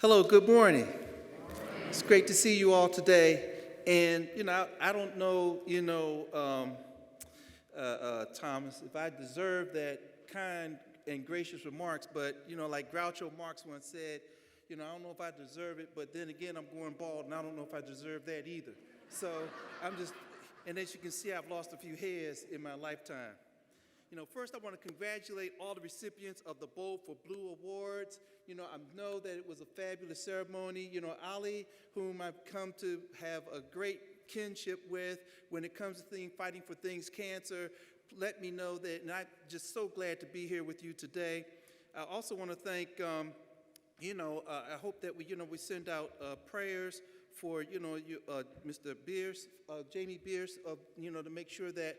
Hello, good morning. It's great to see you all today. And, I don't know, Thomas, if I deserve that kind and gracious remarks, but, like Groucho Marx once said, I don't know if I deserve it, but then again, I'm going bald, and I don't know if I deserve that either. So and as you can see, I've lost a few hairs in my lifetime. First I want to congratulate all the recipients of the Bold for Blue Awards. I know that it was a fabulous ceremony. Ali, whom I've come to have a great kinship with when it comes to fighting for things cancer, let me know that, and I'm just so glad to be here with you today. I also want to thank, I hope that we send out prayers for, Mr. Bierce, Jamie Bierce, to make sure that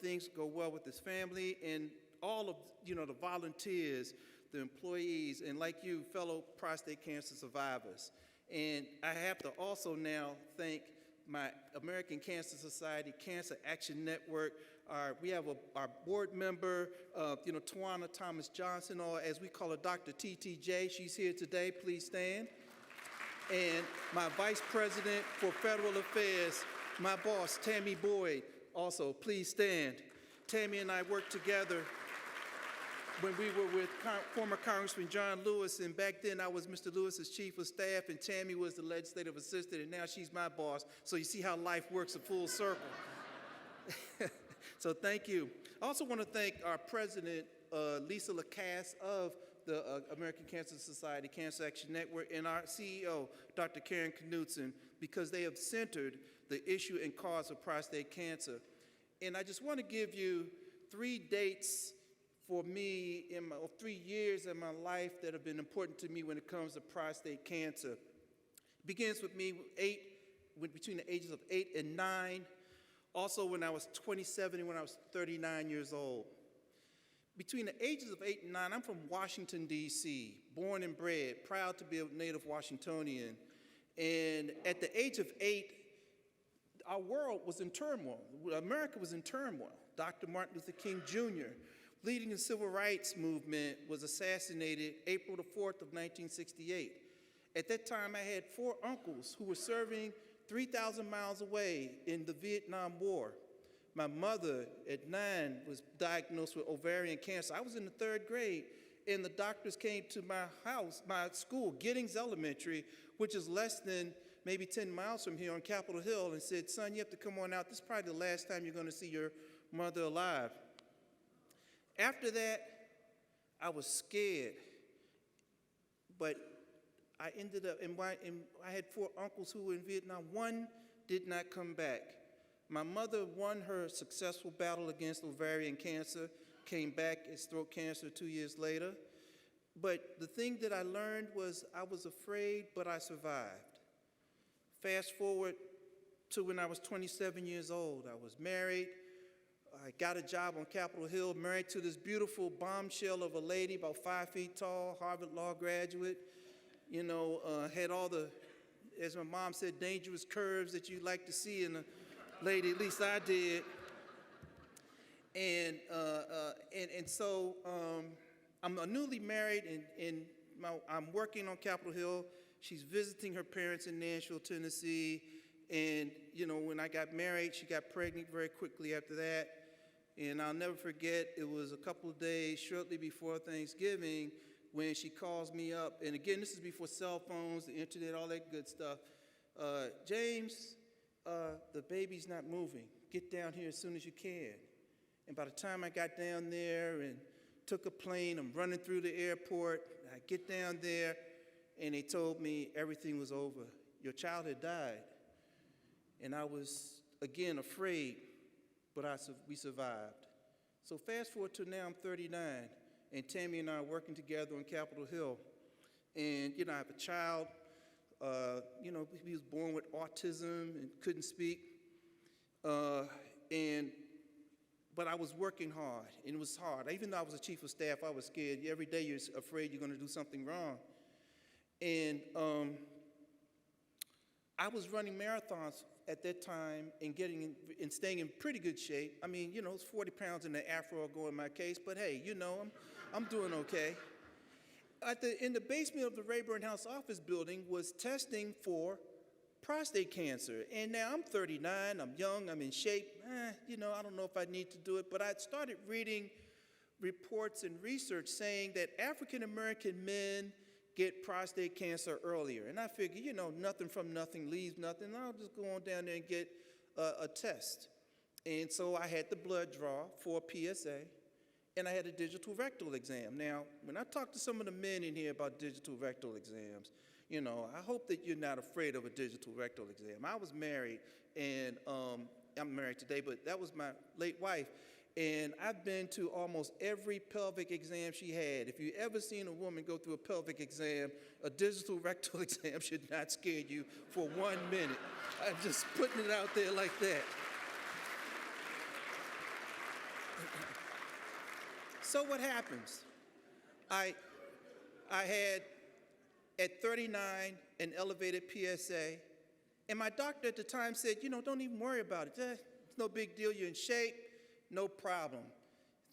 things go well with his family and all of, the volunteers, the employees, and like you, fellow prostate cancer survivors. And I have to also now thank my American Cancer Society Cancer Action Network. We have our board member, Tawana Thomas Johnson, or as we call her, Dr. TTJ. She's here today. Please stand. And my vice president for federal affairs, my boss, Tammy Boyd. Also, please stand. Tammy and I worked together when we were with former Congressman John Lewis, and back then I was Mr. Lewis's chief of staff, and Tammy was the legislative assistant, and now she's my boss. So you see how life works a full circle. So thank you. I also want to thank our president, Lisa Lacasse of the American Cancer Society Cancer Action Network, and our CEO, Dr. Karen Knudsen, because they have centered the issue and cause of prostate cancer. And I just want to give you 3 dates for me in 3 years in my life that have been important to me when it comes to prostate cancer. It begins with me between the ages of 8 and 9, also when I was 27 and when I was 39 years old. Between the ages of 8 and 9, I'm from Washington, D.C., born and bred, proud to be a native Washingtonian. And at the age of 8, our world was in turmoil. America was in turmoil. Dr. Martin Luther King Jr., leading the civil rights movement, was assassinated April the 4th of 1968. At that time, I had 4 uncles who were serving 3,000 miles away in the Vietnam War. My mother, at 9, was diagnosed with ovarian cancer. I was in the 3rd grade, and the doctors came to my house, my school, Giddings Elementary, which is less than maybe 10 miles from here on Capitol Hill, and said, son, you have to come on out. This is probably the last time you're going to see your mother alive. After that, I was scared, but I ended up, I had 4 uncles who were in Vietnam. 1 did not come back. My mother won her successful battle against ovarian cancer, came back as throat cancer 2 years later. But the thing that I learned was I was afraid, but I survived. Fast forward to when I was 27 years old. I was married. I got a job on Capitol Hill, married to this beautiful bombshell of a lady, about 5 feet tall, Harvard Law graduate. Had all the, as my mom said, dangerous curves that you like to see in a lady, at least I did. And so I'm newly married, and I'm working on Capitol Hill. She's visiting her parents in Nashville, Tennessee, and when I got married, she got pregnant very quickly after that, and I'll never forget, it was a couple of days shortly before Thanksgiving when she calls me up, and again, this is before cell phones, the internet, all that good stuff. James, the baby's not moving. Get down here as soon as you can. And by the time I got down there and took a plane, I'm running through the airport, I get down there, and they told me everything was over. Your child had died. And I was, again, afraid, but we survived. So fast forward to now, I'm 39, and Tammy and I are working together on Capitol Hill. And, I have a child, he was born with autism and couldn't speak. But I was working hard, and it was hard. Even though I was a chief of staff, I was scared. Every day you're afraid you're going to do something wrong. And I was running marathons at that time and staying in pretty good shape. I mean, it's 40 pounds in the afro go in my case, but hey, I'm doing okay. in the basement of the Rayburn House office building was testing for prostate cancer. And now I'm 39, I'm young, I'm in shape. I don't know if I need to do it, but I started reading reports and research saying that African American men get prostate cancer earlier. And I figured, nothing from nothing leaves nothing. I'll just go on down there and get a test. And so I had the blood draw for PSA, and I had a digital rectal exam. Now, when I talk to some of the men in here about digital rectal exams, I hope that you're not afraid of a digital rectal exam. I was married, and I'm married today, but that was my late wife. And I've been to almost every pelvic exam she had. If you've ever seen a woman go through a pelvic exam, a digital rectal exam should not scare you for 1 minute. I'm just putting it out there like that. So what happens? I had, at 39, an elevated PSA, and my doctor at the time said, don't even worry about it. It's no big deal, you're in shape. No problem.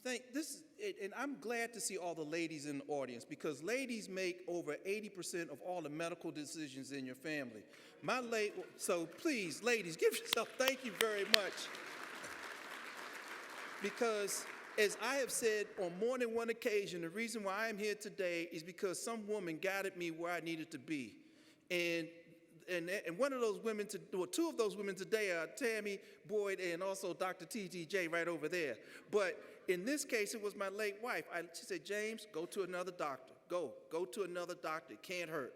And I'm glad to see all the ladies in the audience, because ladies make over 80% of all the medical decisions in your family. So please, ladies, give yourself thank you very much. Because as I have said on more than one occasion, the reason why I'm here today is because some woman guided me where I needed to be. And one of those women, two of those women today are Tammy Boyd and also Dr. T.G.J. right over there. But in this case, it was my late wife. She said, James, go to another doctor. Go to another doctor. It can't hurt.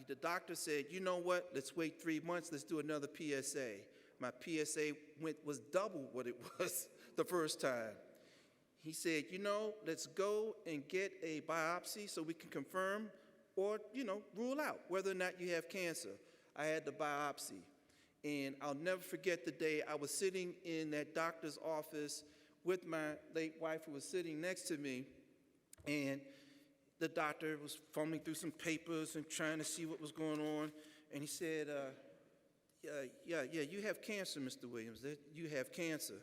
The doctor said, you know what? Let's wait 3 months. Let's do another PSA. My PSA was double what it was the first time. He said, let's go and get a biopsy so we can confirm or, rule out whether or not you have cancer. I had the biopsy, and I'll never forget the day I was sitting in that doctor's office with my late wife, who was sitting next to me, and the doctor was fumbling through some papers and trying to see what was going on, and he said, yeah, you have cancer, Mr. Williams. You have cancer.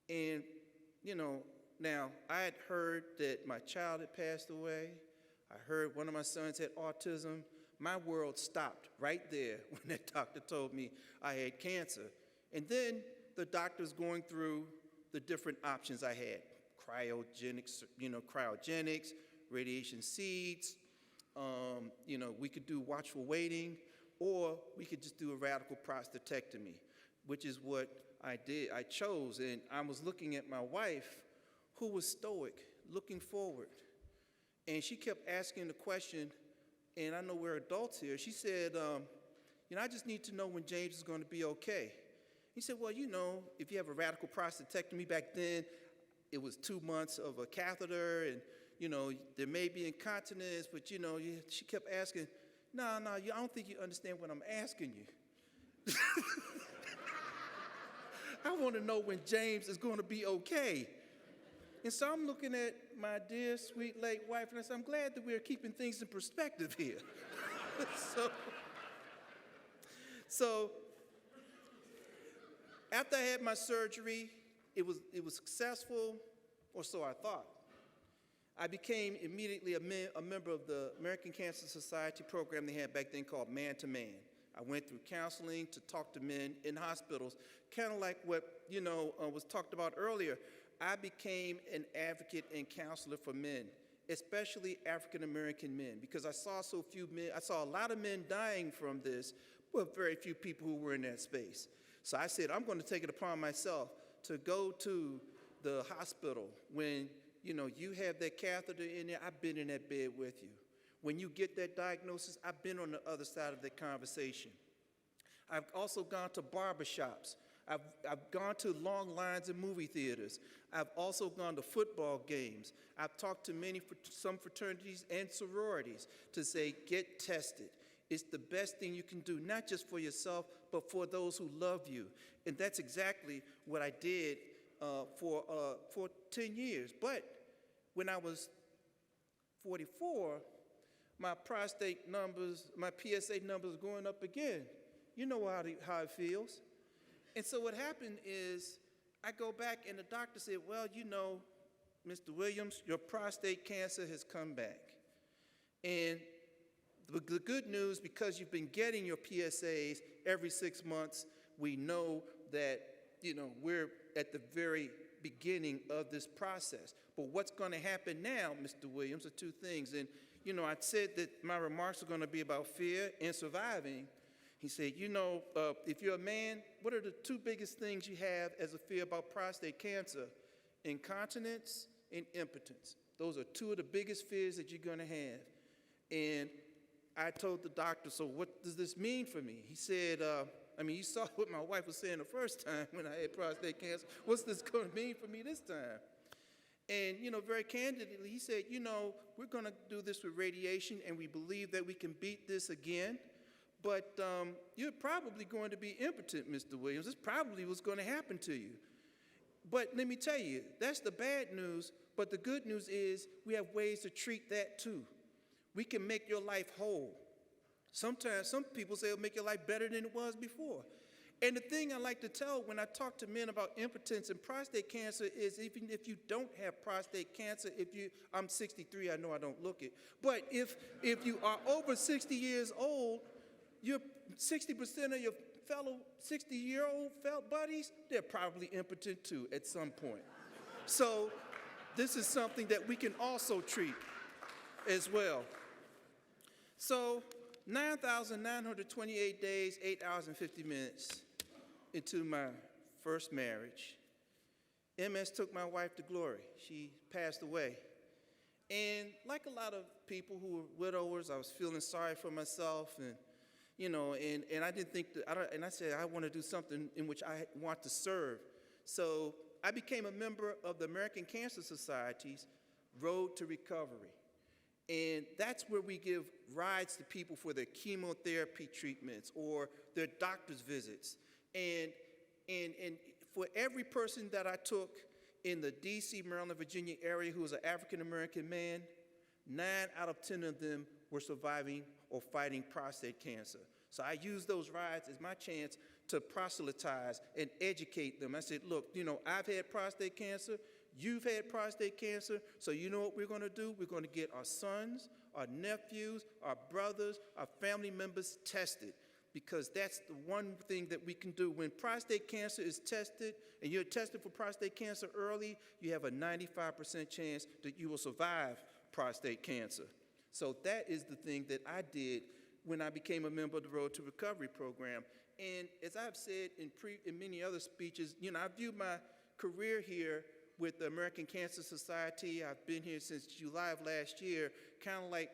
And, now I had heard that my child had passed away. I heard one of my sons had autism. My world stopped right there when that doctor told me I had cancer. And then the doctor's going through the different options I had. Cryogenics, radiation seeds. We could do watchful waiting, or we could just do a radical prostatectomy, which is what I did. I chose, and I was looking at my wife, who was stoic, looking forward. And she kept asking the question, and I know we're adults here. She said, I just need to know when James is going to be okay. He said, well, if you have a radical prostatectomy, back then it was 2 months of a catheter, and, there may be incontinence, but, she kept asking, no, I don't think you understand what I'm asking you. I want to know when James is going to be okay. And so I'm looking at my dear, sweet late wife, and I said, I'm glad that we're keeping things in perspective here. So after I had my surgery, it was successful, or so I thought. I became immediately a member of the American Cancer Society program they had back then called Man to Man. I went through counseling to talk to men in hospitals, kind of like what was talked about earlier. I became an advocate and counselor for men, especially African American men, because I saw so few men. I saw a lot of men dying from this, but very few people who were in that space. So I said, I'm going to take it upon myself to go to the hospital when you have that catheter in there. I've been in that bed with you. When you get that diagnosis, I've been on the other side of that conversation. I've also gone to barbershops. I've gone to long lines in movie theaters. I've also gone to football games. I've talked to some fraternities and sororities to say, get tested. It's the best thing you can do, not just for yourself, but for those who love you. And that's exactly what I did for 10 years. But when I was 44, my prostate numbers, my PSA numbers going up again. You know how it feels. And so what happened is I go back and the doctor said, well, Mr. Williams, your prostate cancer has come back. And the good news, because you've been getting your PSAs every 6 months, we know that, we're at the very beginning of this process. But what's going to happen now, Mr. Williams, are two things. And, I said that my remarks are going to be about fear and surviving. He said, if you're a man, what are the two biggest things you have as a fear about prostate cancer? Incontinence and impotence. Those are two of the biggest fears that you're going to have. And I told the doctor, so what does this mean for me? He said, you saw what my wife was saying the first time when I had prostate cancer. What's this going to mean for me this time? And, very candidly, he said, we're going to do this with radiation, and we believe that we can beat this again. But you're probably going to be impotent, Mr. Williams. This probably what's going to happen to you. But let me tell you, that's the bad news. But the good news is we have ways to treat that too. We can make your life whole. Sometimes some people say it'll make your life better than it was before. And the thing I like to tell when I talk to men about impotence and prostate cancer is even if you don't have prostate cancer, I'm 63, I know I don't look it, but if you are over 60 years old, you're 60% of your fellow 60-year-old buddies, they're probably impotent too at some point. So this is something that we can also treat as well. So 9,928 days, 8 hours and 50 minutes into my first marriage, MS took my wife to glory. She passed away. And like a lot of people who were widowers, I was feeling sorry for myself, and I didn't think and I said, I want to do something in which I want to serve. So I became a member of the American Cancer Society's Road to Recovery. And that's where we give rides to people for their chemotherapy treatments or their doctor's visits. And for every person that I took in the D.C., Maryland, Virginia area who was an African-American man, 9 out of 10 of them were surviving or fighting prostate cancer. So I used those rides as my chance to proselytize and educate them. I said, look, I've had prostate cancer, you've had prostate cancer, so you know what we're going to do? We're going to get our sons, our nephews, our brothers, our family members tested, because that's the one thing that we can do. When prostate cancer is tested, and you're tested for prostate cancer early, you have a 95% chance that you will survive prostate cancer. So that is the thing that I did when I became a member of the Road to Recovery program. And as I've said in many other speeches, I view my career here with the American Cancer Society. I've been here since July of last year, kind of like,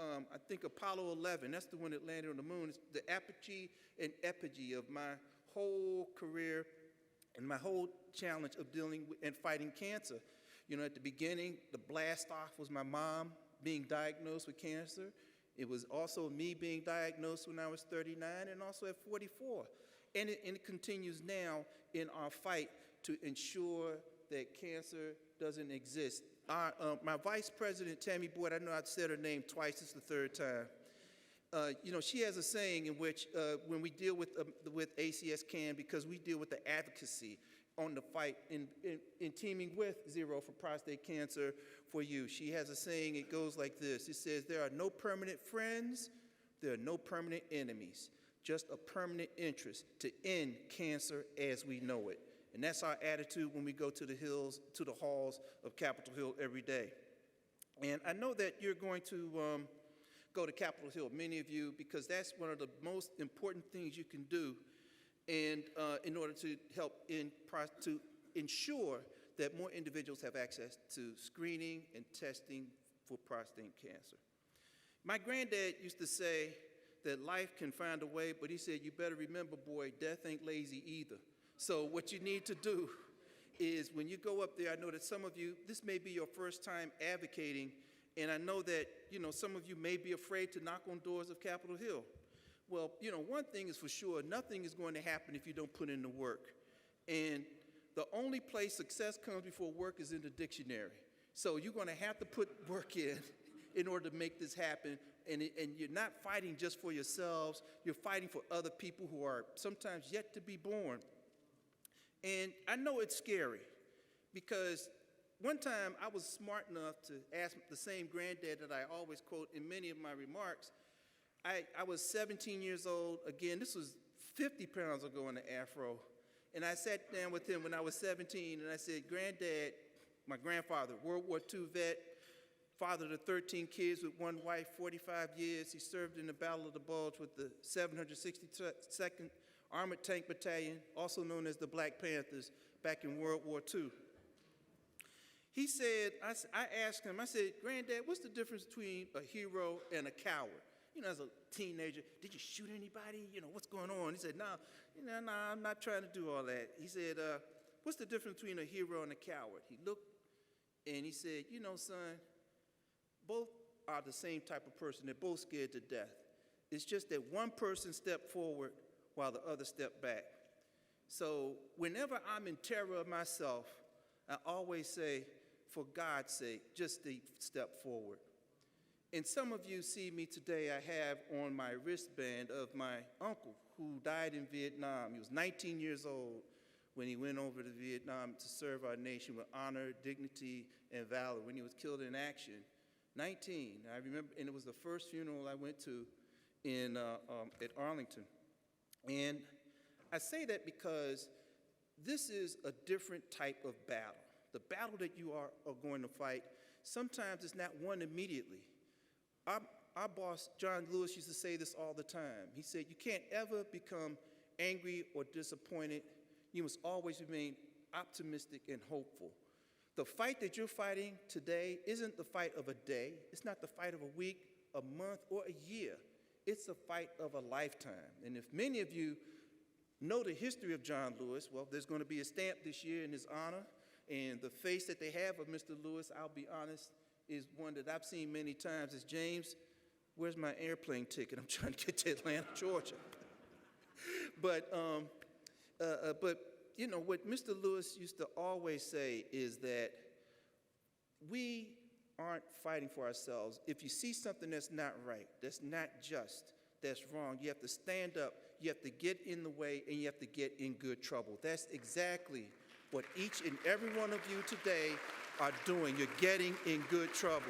I think Apollo 11, that's the one that landed on the moon. It's the apogee and epigee of my whole career and my whole challenge of dealing with and fighting cancer. At the beginning, the blast off was my mom being diagnosed with cancer. It was also me being diagnosed when I was 39 and also at 44. And it continues now in our fight to ensure that cancer doesn't exist. My vice president, Tammy Boyd, I know I've said her name twice, it's the third time. She has a saying in which when we deal with ACS CAN, because we deal with the advocacy on the fight in teaming with Zero for Prostate Cancer for You. She has a saying, it goes like this. It says, there are no permanent friends, there are no permanent enemies, just a permanent interest to end cancer as we know it. And that's our attitude when we go to the halls of Capitol Hill every day. And I know that you're going to go to Capitol Hill, many of you, because that's one of the most important things you can do and in order to help to ensure that more individuals have access to screening and testing for prostate cancer. My granddad used to say that life can find a way, but he said, you better remember, boy, death ain't lazy either. So what you need to do is when you go up there, I know that some of you, this may be your first time advocating, and I know that, some of you may be afraid to knock on doors of Capitol Hill. Well, one thing is for sure, nothing is going to happen if you don't put in the work. And the only place success comes before work is in the dictionary. So you're going to have to put work in order to make this happen. And you're not fighting just for yourselves, you're fighting for other people who are sometimes yet to be born. And I know it's scary because one time I was smart enough to ask the same granddad that I always quote in many of my remarks. I was 17 years old. Again, this was 50 pounds ago in the afro. And I sat down with him when I was 17, and I said, Granddad, my grandfather, World War II vet, father to 13 kids with one wife, 45 years. He served in the Battle of the Bulge with the 762nd Armored Tank Battalion, also known as the Black Panthers, back in World War II. He said, I asked him, I said, Granddad, what's the difference between a hero and a coward? You know, as a teenager, did you shoot anybody? You know, what's going on? He said, no, I'm not trying to do all that. He said, what's the difference between a hero and a coward? He looked and he said, you know, son, both are the same type of person. They're both scared to death. It's just that one person stepped forward while the other stepped back. So whenever I'm in terror of myself, I always say, for God's sake, just step forward. And some of you see me today, I have on my wristband of my uncle who died in Vietnam. He was 19 years old when he went over to Vietnam to serve our nation with honor, dignity, and valor when he was killed in action. 19, I remember, and it was the first funeral I went to at Arlington. And I say that because this is a different type of battle. The battle that you are going to fight, sometimes it's not won immediately. Our boss, John Lewis, used to say this all the time. He said, you can't ever become angry or disappointed. You must always remain optimistic and hopeful. The fight that you're fighting today isn't the fight of a day. It's not the fight of a week, a month, or a year. It's a fight of a lifetime. And if many of you know the history of John Lewis, well, there's going to be a stamp this year in his honor. And the face that they have of Mr. Lewis, I'll be honest, is one that I've seen many times. Is James, where's my airplane ticket? I'm trying to get to Atlanta, Georgia. But you know, what Mr. Lewis used to always say is that we aren't fighting for ourselves. If you see something that's not right, that's not just, that's wrong, you have to stand up, you have to get in the way, and you have to get in good trouble. That's exactly what each and every one of you today are doing. You're getting in good trouble.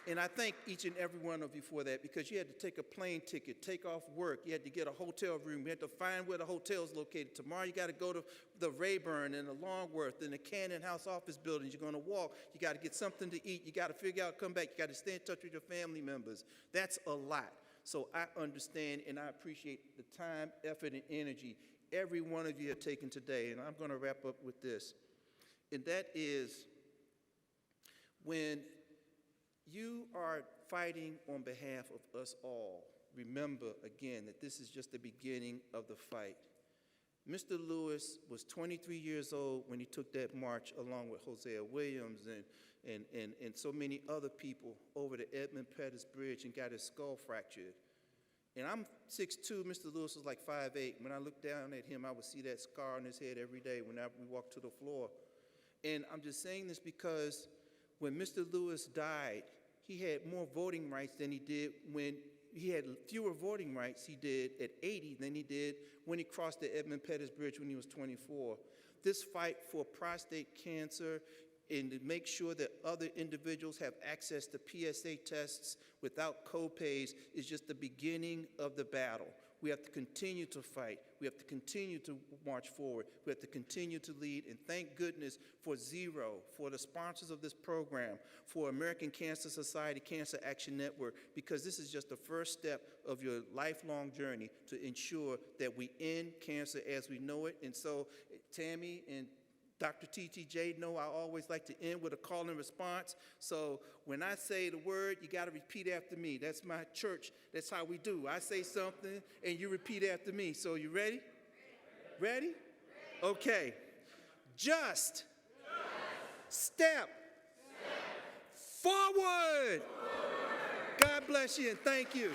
And I thank each and every one of you for that, because you had to take a plane ticket, take off work, you had to get a hotel room, you had to find where the hotel's located. Tomorrow you got to go to the Rayburn and the Longworth and the Cannon House office buildings. You're going to walk, you got to get something to eat, you got to figure out, come back, you got to stay in touch with your family members. That's a lot. So I understand and I appreciate the time, effort, and energy every one of you have taken today. And I'm going to wrap up with this. And that is, when you are fighting on behalf of us all, remember again that this is just the beginning of the fight. Mr. Lewis was 23 years old when he took that march along with Hosea Williams and so many other people over the Edmund Pettus Bridge and got his skull fractured. And I'm 6'2", Mr. Lewis was like 5'8". When I looked down at him, I would see that scar on his head every day whenever we walked to the floor. And I'm just saying this because when Mr. Lewis died, he had more voting rights than he did when he had fewer voting rights he did at 80 than he did when he crossed the Edmund Pettus Bridge when he was 24. This fight for prostate cancer and to make sure that other individuals have access to PSA tests without co-pays is just the beginning of the battle. We have to continue to fight. We have to continue to march forward. We have to continue to lead. And thank goodness for ZERO, for the sponsors of this program, for American Cancer Society Cancer Action Network, because this is just the first step of your lifelong journey to ensure that we end cancer as we know it. And so Tammy and Dr. TTJ know I always like to end with a call and response. So when I say the word, you got to repeat after me. That's my church. That's how we do. I say something and you repeat after me. So you ready? Ready? Okay. Just step forward. God bless you and thank you.